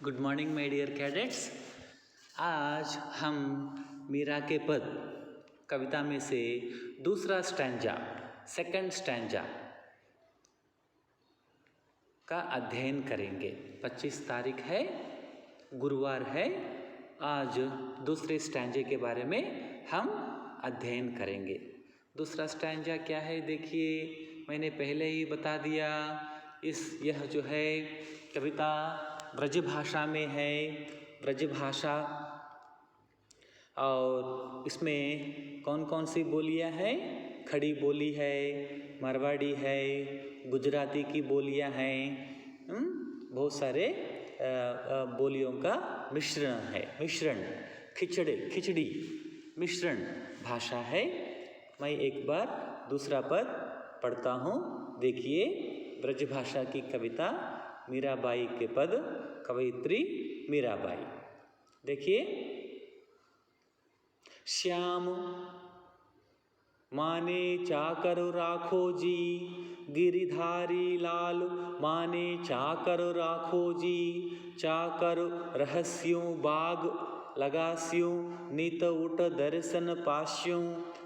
Good morning my dear cadets. आज हम मीरा के पद कविता में से दूसरा स्टैंजा, सेकंड स्टैंजा का अध्ययन करेंगे। 25 तारीख है, गुरुवार है। आज दूसरे स्टैंजे के बारे में हम अध्ययन करेंगे। दूसरा स्टैंजा क्या है देखिए, मैंने पहले ही बता दिया। यह जो है कविता ब्रज भाषा में है, ब्रज भाषा। और इसमें कौन कौन सी बोलियां हैं? खड़ी बोली है, मारवाड़ी है, गुजराती की बोलियां हैं। बहुत सारे बोलियों का मिश्रण है, खिचड़ी मिश्रण भाषा है। मैं एक बार दूसरा पद पढ़ता हूँ, देखिए। ब्रज भाषा की कविता, मीराबाई के पद, कवयित्री मीराबाई। देखिए, श्याम माने चाकर राखो जी, गिरिधारी लाल माने चाकर राखो जी। चाकर रहस्यों बाग लगास्यों, नित उठ दर्शन पास्यों।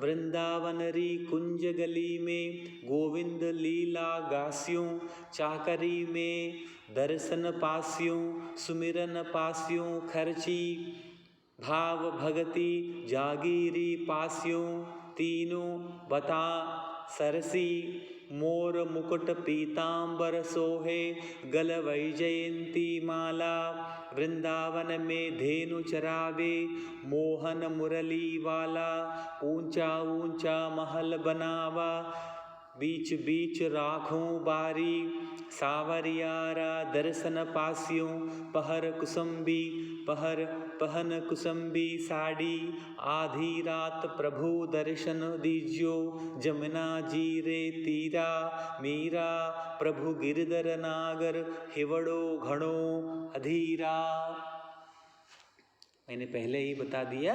वृंदावन री कुंज गली में, गोविंद लीला गास्यों। चाकरी में दर्शन पास्यों, सुमिरन पास्यों खर्ची। भाव भगति जागीरी पास्यों, तीनों बता सरसी। मोर मुकुट पीतांबर सोहे, गल वैजयंती माला। वृंदावन में धेनु चरावे, मोहन मुरली वाला। ऊंचा ऊंचा महल बनावा, बीच बीच राखों बारी। सावरियारा दर्शन पास्यों, पहन कुसुम्बी साड़ी। आधी रात प्रभु दर्शन दीजियो, जमुना जी रे तीरा। मीरा प्रभु गिरधर नागर, हिवड़ो घणो अधीरा। मैंने पहले ही बता दिया,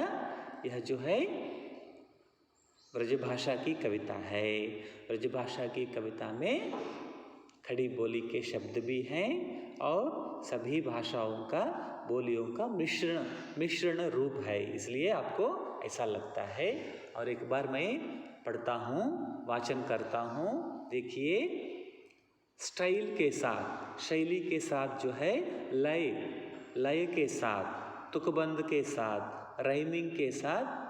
यह जो है ब्रजभाषा की कविता है। ब्रजभाषा की कविता में खड़ी बोली के शब्द भी हैं और सभी भाषाओं का, बोलियों का मिश्रण रूप है, इसलिए आपको ऐसा लगता है। और एक बार मैं पढ़ता हूँ, वाचन करता हूँ। देखिए, स्टाइल के साथ, शैली के साथ जो है, लय के साथ, तुकबंद के साथ, राइमिंग के साथ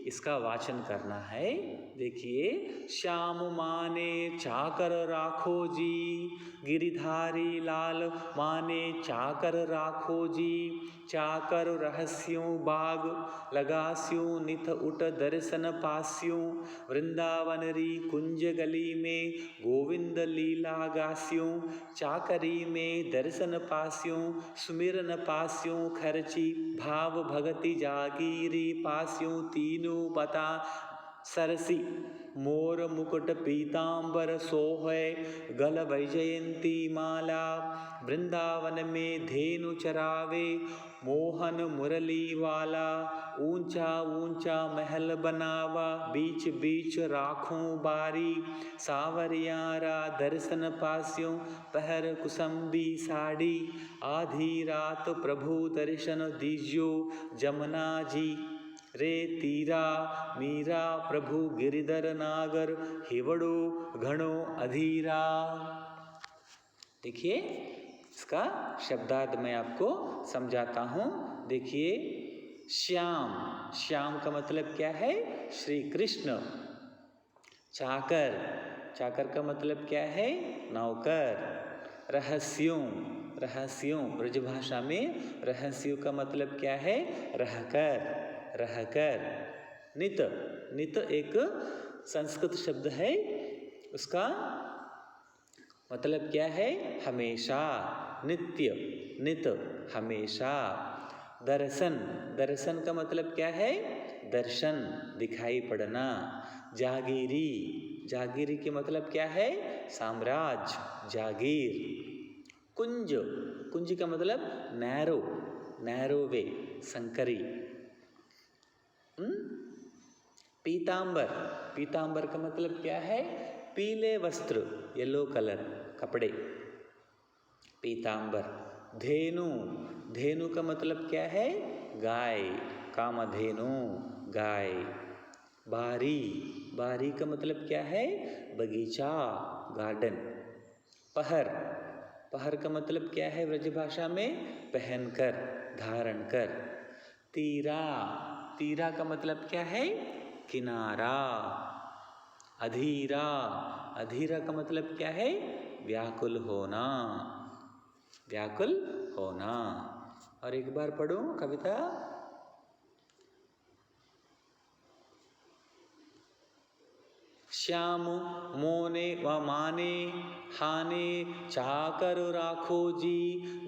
इसका वाचन करना है। देखिए, श्याम माने चाकर राखो जी, गिरिधारी लाल माने चाकर राखो जी। चाकर रहस्यों बाग लगास्यों, नित उठ दर्शन पास्यों। वृंदावन री कुंज गली में, गोविंद लीला गास्यों। चाकरी में दर्शन पास्यों, सुमिरन पास्यों खर्ची। भाव भगति जागीरी पास्यों, तीनों बता सरसी। मोर मुकुट पीतांबर सोहे, गल वैजयंती माला। वृंदावन में धेनु चरावे, मोहन मुरली वाला। ऊंचा ऊंचा महल बनावा, बीच बीच राखों बारी। सावरियारा दर्शन पास्यों, पहर कुसुम्बी साड़ी। आधी रात प्रभु दर्शन दीजियो, जमुना जी रे तीरा। मीरा प्रभु गिरधर नागर, हिवड़ो घणो अधीरा। देखिए, इसका शब्दार्थ मैं आपको समझाता हूँ। देखिए, श्याम का मतलब क्या है? श्री कृष्ण। चाकर का मतलब क्या है? नौकर। रहस्यों ब्रजभाषा में रहस्यों का मतलब क्या है? रहकर। नित एक संस्कृत शब्द है, उसका मतलब क्या है? हमेशा, नित, हमेशा। दर्शन का मतलब क्या है? दर्शन, दिखाई पड़ना। जागीरी के मतलब क्या है? साम्राज्य, जागीर। कुंज का मतलब नैरो वे, संकरी। पीतांबर का मतलब क्या है? पीले वस्त्र, येलो कलर कपड़े, पीतांबर। धेनु, धेनु का मतलब क्या है? गाय, कामधेनु गाय। बारी, बारी का मतलब क्या है? बगीचा, गार्डन। पहर, पहर का मतलब क्या है ब्रजभाषा में? पहनकर, धारण कर। तीरा, तीरा का मतलब क्या है? किनारा। अधीरा, अधीरा का मतलब क्या है? व्याकुल होना, व्याकुल होना। और एक बार पढ़ो कविता। श्याम मोने व माने हाने चाकर राखो जी,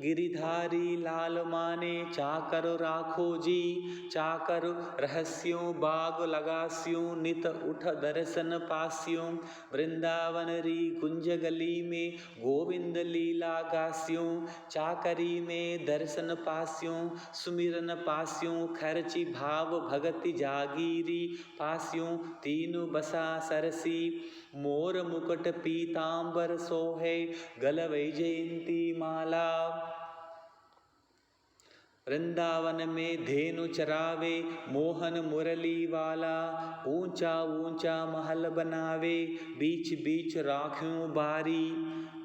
गिरिधारी लाल माने चाकर राखो जी। चाकर रहस्यों बाग लगास्यों, नित उठ दर्शन पास्यों। वृंदावन री कुंज गली में गोविंद लीला गास्यों। चाकरी में दर्शन पास्यों, सुमिरन पास्यों। खर्ची भाव भगति जागीरी पास्यों। तीनु बसा सरसी, मोर मुकुट पीतांबर सोहे। गल वैजयंती माला, वृंदावन में धेनु चरावे, मोहन मुरली वाला। ऊंचा ऊंचा महल बनावे, बीच बीच राख्यों बारी।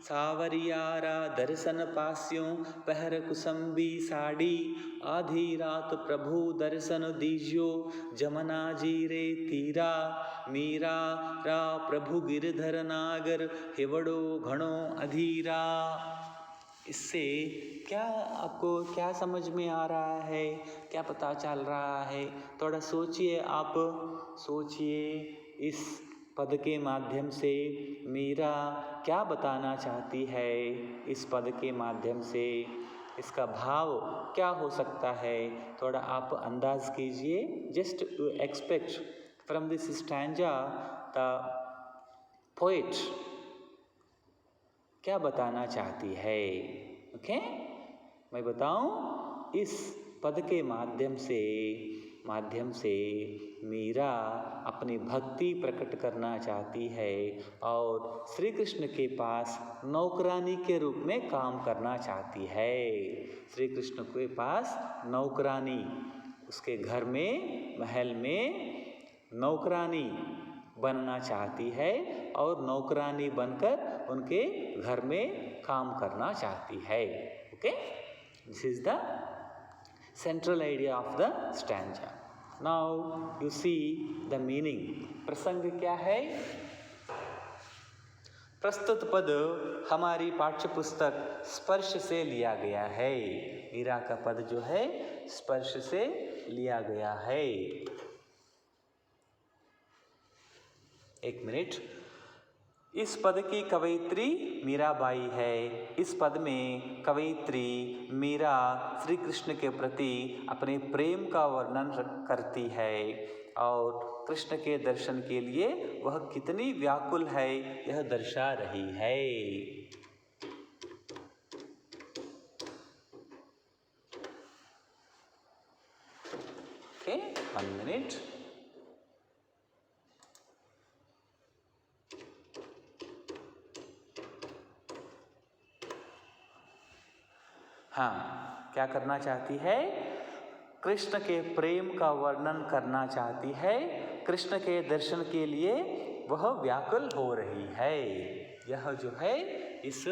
सावरियारा दर्शन पास्यों, पहर कुसुम्बी साड़ी। आधी रात प्रभु दर्शन दीजियो, जमुना जी रे तीरा। मीरा रा प्रभु गिरधर नागर, हिवड़ो घणो अधीरा। इससे क्या आपको क्या समझ में आ रहा है? क्या पता चल रहा है? थोड़ा सोचिए, आप सोचिए। इस पद के माध्यम से मीरा क्या बताना चाहती है? इस पद के माध्यम से इसका भाव क्या हो सकता है? थोड़ा आप अंदाज कीजिए। Just to expect from this stanza the poet क्या बताना चाहती है। ओके, मैं बताऊं। इस पद के माध्यम से मीरा अपनी भक्ति प्रकट करना चाहती है और श्री कृष्ण के पास नौकरानी के रूप में काम करना चाहती है। श्री कृष्ण के पास नौकरानी, उसके घर में, महल में नौकरानी बनना चाहती है और नौकरानी बनकर उनके घर में काम करना चाहती है। Okay, this is the central idea of the stanza. Now you see the meaning. प्रसंग क्या है? प्रस्तुत पद हमारी पाठ्य पुस्तक स्पर्श से लिया गया है। मीरा का पद जो है स्पर्श से लिया गया है। एक मिनट। इस पद की कवयित्री मीराबाई है। इस पद में कवयित्री मीरा श्री कृष्ण के प्रति अपने प्रेम का वर्णन करती है और कृष्ण के दर्शन के लिए वह कितनी व्याकुल है यह दर्शा रही है। Okay, 1 minute. हाँ, क्या करना चाहती है? कृष्ण के प्रेम का वर्णन करना चाहती है। कृष्ण के दर्शन के लिए वह व्याकुल हो रही है। यह जो है इस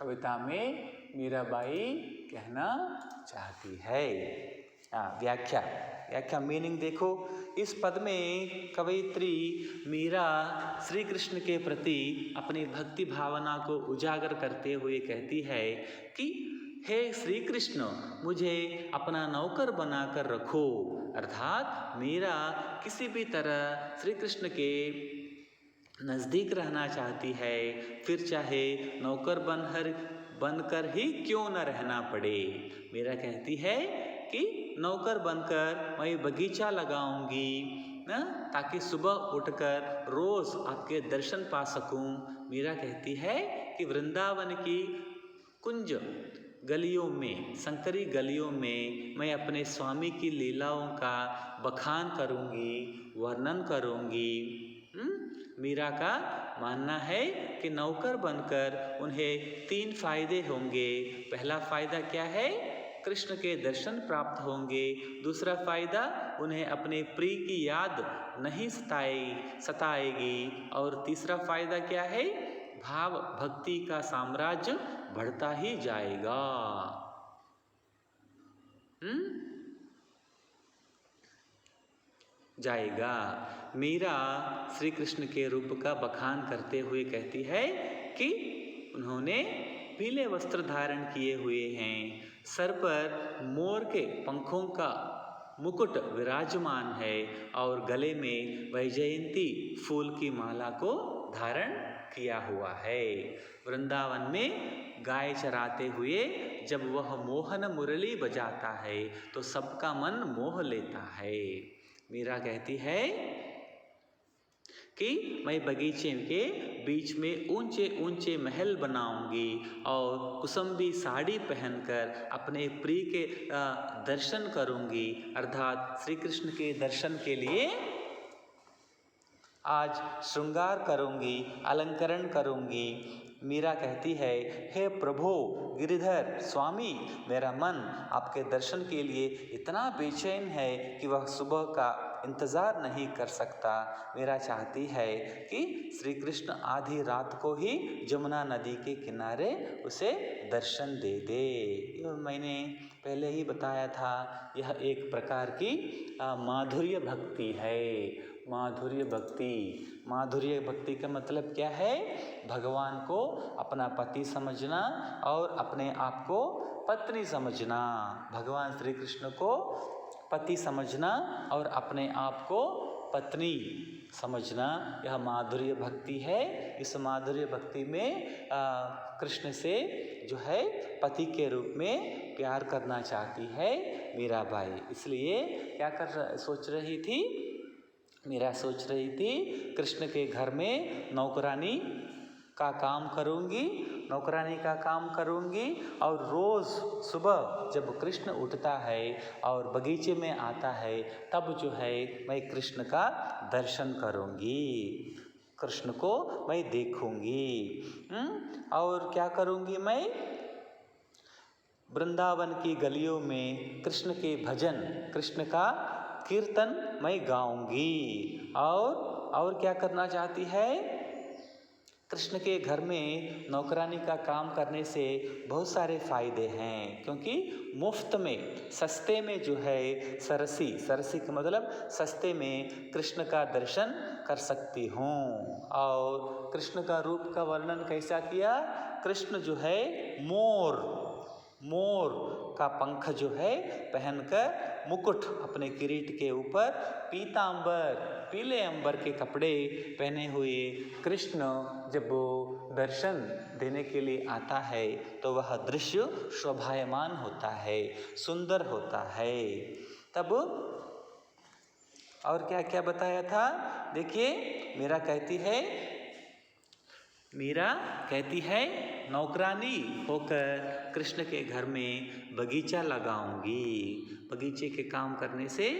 कविता में मीराबाई कहना चाहती है। व्याख्या मीनिंग देखो। इस पद में कवयित्री मीरा श्री कृष्ण के प्रति अपनी भक्ति भावना को उजागर करते हुए कहती है कि हे श्री कृष्ण, मुझे अपना नौकर बनाकर रखो। अर्थात मीरा किसी भी तरह श्री कृष्ण के नज़दीक रहना चाहती है, फिर चाहे नौकर बनकर ही क्यों न रहना पड़े। मीरा कहती है कि नौकर बनकर मैं बगीचा लगाऊंगी ताकि सुबह उठकर रोज़ आपके दर्शन पा सकूं। मीरा कहती है कि वृंदावन की कुंज गलियों में, संकरी गलियों में मैं अपने स्वामी की लीलाओं का बखान करूंगी, वर्णन करूंगी। मीरा का मानना है कि नौकर बनकर उन्हें 3 फायदे होंगे। पहला फायदा क्या है? कृष्ण के दर्शन प्राप्त होंगे। दूसरा फायदा, उन्हें अपने प्रिय की याद नहीं सताएगी। और तीसरा फायदा क्या है? भाव भक्ति का साम्राज्य बढ़ता ही जाएगा। मीरा श्री कृष्ण के रूप का बखान करते हुए कहती है कि उन्होंने पीले वस्त्र धारण किए हुए हैं, सर पर मोर के पंखों का मुकुट विराजमान है और गले में वैजयंती फूल की माला को धारण किया हुआ है। वृंदावन में गाय चराते हुए जब वह मोहन मुरली बजाता है तो सबका मन मोह लेता है। मीरा कहती है कि मैं बगीचे के बीच में ऊंचे ऊंचे महल बनाऊंगी और कुसुम्बी साड़ी पहनकर अपने प्रिय के दर्शन करूंगी, अर्थात श्री कृष्ण के दर्शन के लिए आज श्रृंगार करूंगी, अलंकरण करूंगी। मीरा कहती है, हे प्रभु गिरिधर स्वामी, मेरा मन आपके दर्शन के लिए इतना बेचैन है कि वह सुबह का इंतज़ार नहीं कर सकता। मीरा चाहती है कि श्री कृष्ण आधी रात को ही जमुना नदी के किनारे उसे दर्शन दे दे। मैंने पहले ही बताया था, यह एक प्रकार की माधुर्य भक्ति है। माधुर्य भक्ति का मतलब क्या है? भगवान को अपना पति समझना और अपने आप को पत्नी समझना। भगवान श्री कृष्ण को पति समझना और अपने आप को पत्नी समझना, यह माधुर्य भक्ति है। इस माधुर्य भक्ति में कृष्ण से जो है पति के रूप में प्यार करना चाहती है मीराबाई। इसलिए क्या सोच रही थी? मीरा सोच रही थी कृष्ण के घर में नौकरानी का काम करूंगी और रोज़ सुबह जब कृष्ण उठता है और बगीचे में आता है तब जो है मैं कृष्ण का दर्शन करूंगी, कृष्ण को मैं देखूंगी। और क्या करूंगी मैं? वृंदावन की गलियों में कृष्ण के भजन, कृष्ण का कीर्तन मैं गाऊंगी। और क्या करना चाहती है? कृष्ण के घर में नौकरानी का काम करने से बहुत सारे फायदे हैं, क्योंकि मुफ्त में सस्ते में जो है सरसी का मतलब सस्ते में कृष्ण का दर्शन कर सकती हूँ। और कृष्ण का रूप का वर्णन कैसा किया? कृष्ण जो है मोर का पंख जो है पहनकर, मुकुट अपने किरीट के ऊपर, पीले अंबर के कपड़े पहने हुए कृष्ण जब वो दर्शन देने के लिए आता है तो वह दृश्य शोभायमान होता है, सुंदर होता है। तब और क्या क्या बताया था? देखिए, मीरा कहती है नौकरानी होकर कृष्ण के घर में बगीचा लगाऊंगी। बगीचे के काम करने से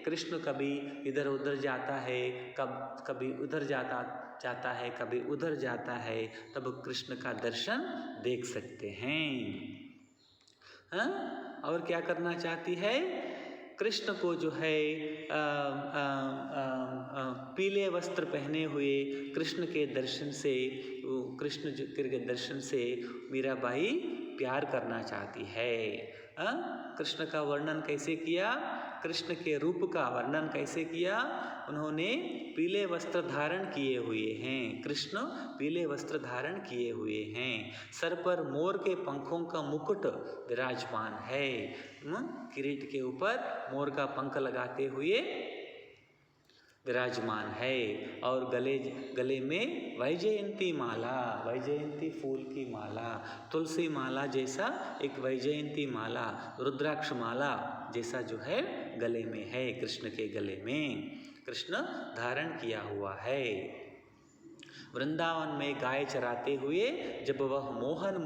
कृष्ण कभी इधर उधर जाता है, कभी उधर जाता है, कभी उधर जाता है, तब कृष्ण का दर्शन देख सकते हैं। और क्या करना चाहती है? कृष्ण को जो है पीले वस्त्र पहने हुए कृष्ण के दर्शन से मीराबाई प्यार करना चाहती है। कृष्ण का वर्णन कैसे किया? कृष्ण के रूप का वर्णन कैसे किया? उन्होंने पीले वस्त्र धारण किए हुए हैं, कृष्ण पीले वस्त्र धारण किए हुए हैं, सर पर मोर के पंखों का मुकुट विराजमान है, किरीट के ऊपर मोर का पंख लगाते हुए विराजमान है, और गले में वैजयंती फूल की माला, तुलसी माला जैसा एक वैजयंती माला, रुद्राक्ष माला जैसा जो है गले में है, कृष्ण के गले में कृष्ण धारण किया हुआ है। वृंदावन में गाय चराते हुए जब वह मोहन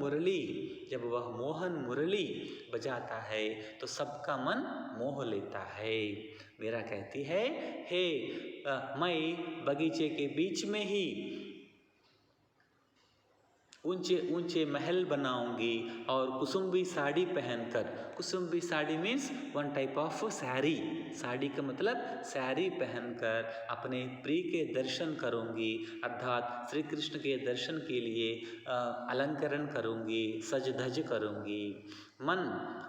मुरली बजाता है तो सबका मन मोह लेता है। मीरा कहती है, मैं बगीचे के बीच में ही ऊंचे ऊंचे महल बनाऊंगी और कुसुम्बी साड़ी पहनकर, कुसुम्बी sari means one type of sari, sari का मतलब साड़ी पहनकर अपने प्रिय के दर्शन करूंगी, अर्थात श्री कृष्ण के दर्शन के लिए अलंकरण करूंगी, सज धज करूंगी। मन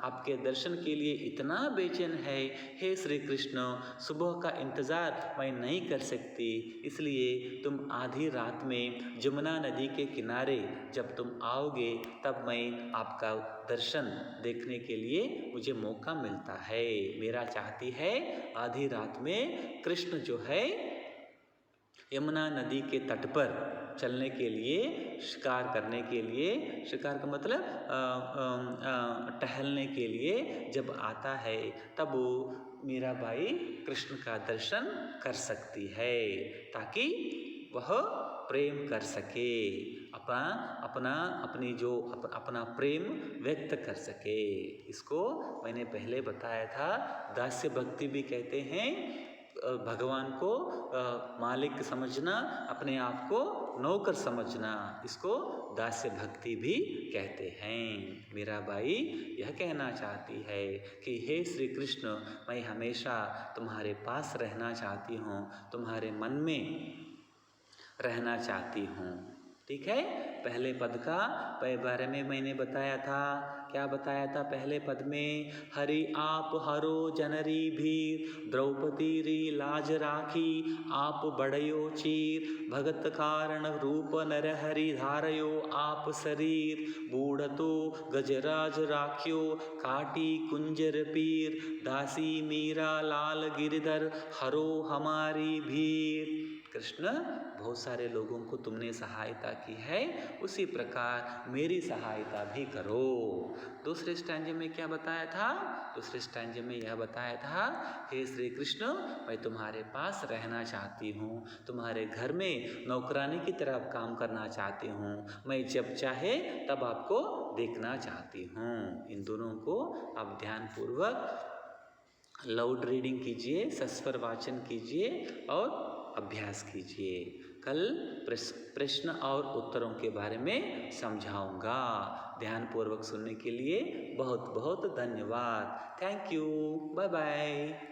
आपके दर्शन के लिए इतना बेचैन है, हे श्री कृष्ण, सुबह का इंतज़ार मैं नहीं कर सकती, इसलिए तुम आधी रात में जमुना नदी के किनारे जब तुम आओगे तब मैं आपका दर्शन देखने के लिए मुझे मौका मिलता है। मेरा चाहती है आधी रात में कृष्ण जो है यमुना नदी के तट पर चलने के लिए, शिकार करने के लिए, शिकार का मतलब टहलने के लिए जब आता है तब वो मीराबाई कृष्ण का दर्शन कर सकती है, ताकि वह प्रेम कर सके, अपना प्रेम व्यक्त कर सके। इसको मैंने पहले बताया था, दास्य भक्ति भी कहते हैं। भगवान को मालिक समझना, अपने आप को नौकर समझना, इसको दास्य भक्ति भी कहते हैं। मीराबाई यह कहना चाहती है कि हे श्री कृष्ण, मैं हमेशा तुम्हारे पास रहना चाहती हूँ, तुम्हारे मन में रहना चाहती हूँ। ठीक है, पहले पद का बारे में मैंने बताया था। क्या बताया था पहले पद में? हरि आप हरो जनरी भीर, द्रौपदी री लाज राखी, आप बड़यो चीर, भगत कारण रूप नर हरि धारयो आप शरीर, बूढ़तो गजराज राख्यो, काटी कुंजर पीर, दासी मीरा लाल गिरधर, हरो हमारी भीर। कृष्ण, बहुत सारे लोगों को तुमने सहायता की है, उसी प्रकार मेरी सहायता भी करो। दूसरे स्टैंजे में क्या बताया था? दूसरे स्टैंजे में यह बताया था, हे श्री कृष्ण, मैं तुम्हारे पास रहना चाहती हूँ, तुम्हारे घर में नौकरानी की तरह काम करना चाहती हूँ, मैं जब चाहे तब आपको देखना चाहती हूँ। इन दोनों को आप ध्यानपूर्वक लाउड रीडिंग कीजिए, सस्वर वाचन कीजिए और अभ्यास कीजिए। कल प्रश्न और उत्तरों के बारे में समझाऊंगा। ध्यानपूर्वक सुनने के लिए बहुत बहुत धन्यवाद। Thank you, bye bye.